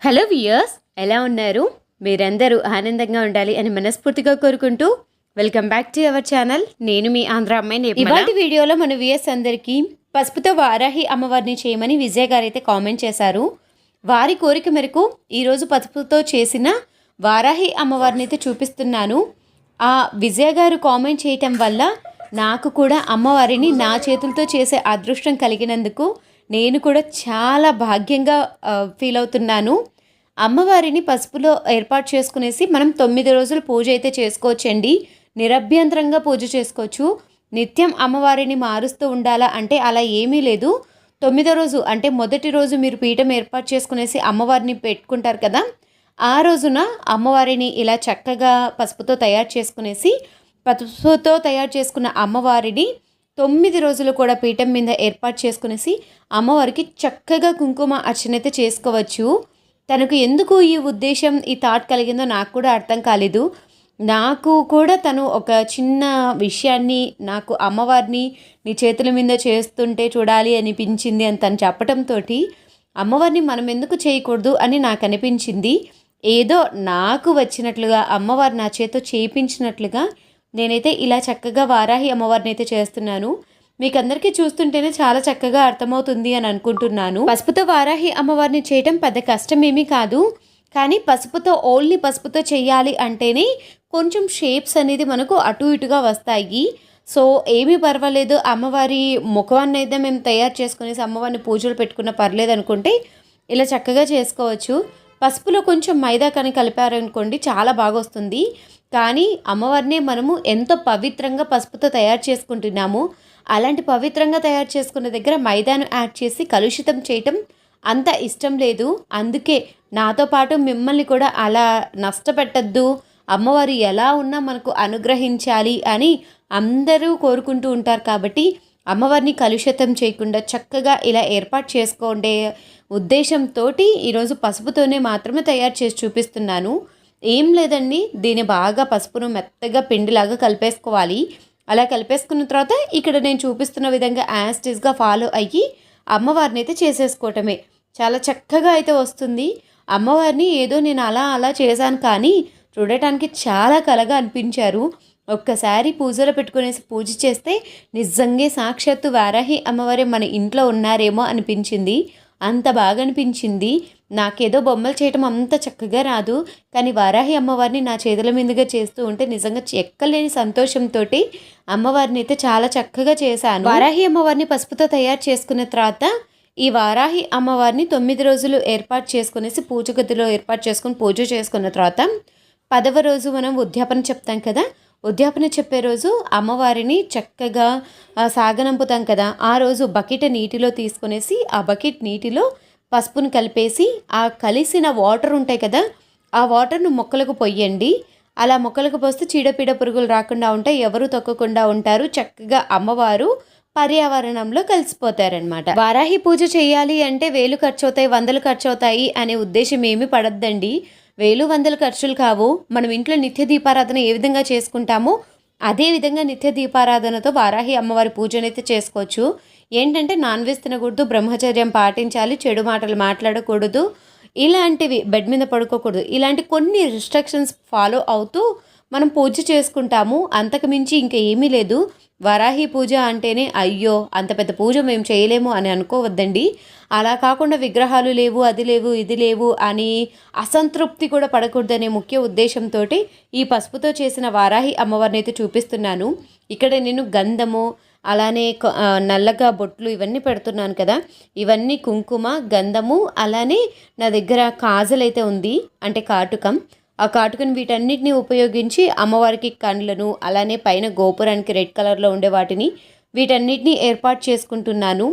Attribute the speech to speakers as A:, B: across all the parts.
A: Hello viewers, ఎలా ఉన్నారు? మీరందరూ ఆనందంగా ఉండాలి అని మనస్ఫూర్తిగా కోరుకుంటూ welcome back to our channel. నేను మీ ఆంధ్ర అమ్మాయిని. ఇవాళ వీడియోలో మన వియర్స్ అందరికీ పసుపుతో వారాహి అమ్మవారిని చేయమని విజయ్ గారు అయితే కామెంట్ చేశారు. వారి కోరిక మేరకు ఈరోజు పసుపుతో చేసిన వారాహి అమ్మవారిని అయితే చూపిస్తున్నాను. ఆ విజయ్ గారు కామెంట్ చేయటం వల్ల నాకు కూడా అమ్మవారిని నా చేతులతో చేసే అదృష్టం కలిగినందుకు నేను కూడా చాలా భాగ్యంగా ఫీల్ అవుతున్నాను. అమ్మవారిని పసుపులో ఏర్పాటు చేసుకునేసి మనం 9 రోజులు పూజ అయితే చేసుకోవచ్చండి. నిరభ్యంతరంగా పూజ చేసుకోవచ్చు. నిత్యం అమ్మవారిని మారుస్తూ ఉండాలా అంటే అలా ఏమీ లేదు. 9వ రోజు అంటే మొదటి రోజు మీరు పీఠం ఏర్పాటు చేసుకునేసి అమ్మవారిని పెట్టుకుంటారు కదా, ఆ రోజున అమ్మవారిని ఇలా చక్కగా పసుపుతో తయారు చేసుకునేసి పసుపుతో తయారు చేసుకున్న అమ్మవారిని 9 రోజులు కూడా పీఠం మీద ఏర్పాటు చేసుకునేసి అమ్మవారికి చక్కగా కుంకుమ అర్చన అయితే చేసుకోవచ్చు. తనకు ఎందుకు ఈ ఉద్దేశం, ఈ థాట్ కలిగిందో నాకు కూడా అర్థం కాలేదు. నాకు కూడా తను ఒక చిన్న విషయాన్ని నాకు అమ్మవారిని నీ చేతుల మీద చేస్తుంటే చూడాలి అనిపించింది అని తను చెప్పటంతో అమ్మవారిని మనం ఎందుకు చేయకూడదు అని నాకు అనిపించింది. ఏదో నాకు వచ్చినట్లుగా అమ్మవారు నా చేతితో చేయించినట్లుగా నేనైతే ఇలా చక్కగా వారాహి అమ్మవారిని అయితే చేస్తున్నాను. మీకు అందరికీ చూస్తుంటేనే చాలా చక్కగా అర్థమవుతుంది అని అనుకుంటున్నాను. పసుపుతో వారాహి అమ్మవారిని చేయటం పెద్ద కష్టం ఏమీ కాదు. కానీ పసుపుతో ఓన్లీ పసుపుతో చేయాలి అంటేనే కొంచెం షేప్స్ అనేది మనకు అటు ఇటుగా వస్తాయి. సో ఏమీ పర్వాలేదు, అమ్మవారి ముఖాన్ని అయితే మేము తయారు చేసుకునేసి అమ్మవారిని పూజలు పెట్టుకున్న పర్లేదు అనుకుంటే ఇలా చక్కగా చేసుకోవచ్చు. పసుపులో కొంచెం మైదా కానీ కలిపారనుకోండి చాలా బాగా వస్తుంది. కానీ అమ్మవారిని మనము ఎంతో పవిత్రంగా పసుపుతో తయారు చేసుకుంటున్నాము. అలాంటి పవిత్రంగా తయారు చేసుకున్న దగ్గర మైదాను యాడ్ చేసి కలుషితం చేయటం అంత ఇష్టం లేదు. అందుకే నాతో పాటు మిమ్మల్ని కూడా అలా నష్టపెట్టద్దు, అమ్మవారు ఎలా ఉన్నా మనకు అనుగ్రహించాలి అని అందరూ కోరుకుంటూ ఉంటారు. కాబట్టి అమ్మవారిని కలుషితం చేయకుండా చక్కగా ఇలా ఏర్పాటు చేసుకోండే ఉద్దేశంతో ఈరోజు పసుపుతోనే మాత్రమే తయారు చేసి చూపిస్తున్నాను. ఏం లేదండి, దీన్ని బాగా పసుపును మెత్తగా పిండిలాగా కలిపేసుకోవాలి. అలా కలిపేసుకున్న తర్వాత ఇక్కడ నేను చూపిస్తున్న విధంగా యాస్టిస్గా ఫాలో అయ్యి అమ్మవారిని అయితే చేసేసుకోవటమే. చాలా చక్కగా అయితే వస్తుంది. అమ్మవారిని ఏదో నేను అలా చేశాను కానీ చూడటానికి చాలా కళగా అనిపించారు. ఒక్కసారి పూజలో పెట్టుకునేసి పూజ చేస్తే నిజంగా సాక్షాత్తు వారాహి అమ్మవారే మన ఇంట్లో ఉన్నారేమో అనిపించింది. అంత బాగా అనిపించింది. నాకేదో బొమ్మలు చేయటం అంత చక్కగా రాదు, కానీ వారాహి అమ్మవారిని నా చేతుల మీదుగా చేస్తూ ఉంటే నిజంగా ఎక్కలేని సంతోషంతో అమ్మవారిని అయితే చాలా చక్కగా చేశాను. వారాహి అమ్మవారిని పసుపుతో తయారు చేసుకున్న తర్వాత ఈ వారాహి అమ్మవారిని 9 రోజులు ఏర్పాటు చేసుకునేసి పూజ గదిలో ఏర్పాటు చేసుకుని పూజ చేసుకున్న తర్వాత 10వ రోజు మనం ఉద్యాపన చెప్తాం కదా, ఉద్యాపన చెప్పే రోజు అమ్మవారిని చక్కగా సాగనంపుతాం కదా, ఆ రోజు బకెట్ నీటిలో తీసుకునేసి ఆ బకెట్ నీటిలో పసుపును కలిపేసి ఆ కలిసిన వాటర్ ఉంటాయి కదా, ఆ వాటర్ను మొక్కలకు పొయ్యండి. అలా మొక్కలకు పోస్తే చీడపీడ పురుగులు రాకుండా ఉంటాయి, ఎవరు తొక్కకుండా ఉంటారు. చక్కగా అమ్మవారు పర్యావరణంలో కలిసిపోతారనమాట. వారాహి పూజ చేయాలి అంటే వేలు ఖర్చు అవుతాయి, వందలు ఖర్చు అవుతాయి అనే ఉద్దేశం ఏమీ పడద్దండి. వేలు వందలు ఖర్చులు కావు. మనం ఇంట్లో నిత్య దీపారాధన ఏ విధంగా చేసుకుంటామో అదే విధంగా నిత్య దీపారాధనతో వారాహి అమ్మవారి పూజనైతే చేసుకోవచ్చు. ఏంటంటే నాన్ వెజ్ తినకూడదు, బ్రహ్మచర్యం పాటించాలి, చెడు మాటలు మాట్లాడకూడదు, ఇలాంటివి బెడ్ మీద పడుకోకూడదు, ఇలాంటి కొన్ని రిస్ట్రిక్షన్స్ ఫాలో అవుతూ మనం పూజ చేసుకుంటాము. అంతకు మించి ఇంకా ఏమీ లేదు. వరాహి పూజ అంటేనే అయ్యో అంత పెద్ద పూజ మేము చేయలేము అని అనుకోవద్దండి. అలా కాకుండా విగ్రహాలు లేవు, అది లేవు, ఇది లేవు అని అసంతృప్తి కూడా పడకూడదనే ముఖ్య ఉద్దేశంతో ఈ పసుపుతో చేసిన వారాహి అమ్మవారిని అయితే చూపిస్తున్నాను. ఇక్కడ నేను గంధము, అలానే నల్లగా బొట్లు ఇవన్నీ పెడుతున్నాను కదా, ఇవన్నీ కుంకుమ, గంధము, అలానే నా దగ్గర కాజల్ అయితే ఉంది అంటే కాటుకం. ఆ కాటుకను వీటన్నిటిని ఉపయోగించి అమ్మవారికి కండ్లను, అలానే పైన గోపురానికి రెడ్ కలర్లో ఉండే వాటిని వీటన్నిటిని ఏర్పాటు చేసుకుంటున్నాను.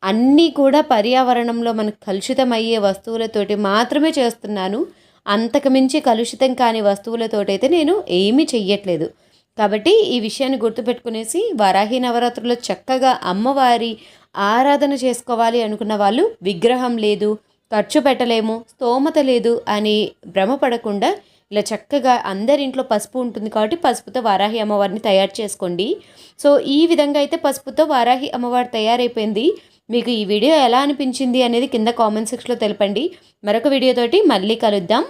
A: అన్నీ కూడా పర్యావరణంలో మనకు కలుషితమయ్యే వస్తువులతోటి మాత్రమే చేస్తున్నాను. అంతకుమించి కలుషితం కాని వస్తువులతోటైతే నేను ఏమీ చెయ్యట్లేదు. కాబట్టి ఈ విషయాన్ని గుర్తుపెట్టుకునేసి వారాహి నవరాత్రుల్లో చక్కగా అమ్మవారి ఆరాధన చేసుకోవాలి అనుకున్న వాళ్ళు విగ్రహం లేదు, ఖర్చు పెట్టలేము, స్తోమత లేదు అని భ్రమపడకుండా ఇలా చక్కగా అందరింట్లో పసుపు ఉంటుంది కాబట్టి పసుపుతో వారాహి అమ్మవారిని తయారు చేసుకోండి. సో ఈ విధంగా అయితే పసుపుతో వారాహి అమ్మవారు తయారైపోయింది. మీకు ఈ వీడియో ఎలా అనిపించింది అనేది కింద కామెంట్ సెక్షన్లో తెలపండి. మరొక వీడియోతోటి మళ్ళీ కలుద్దాం.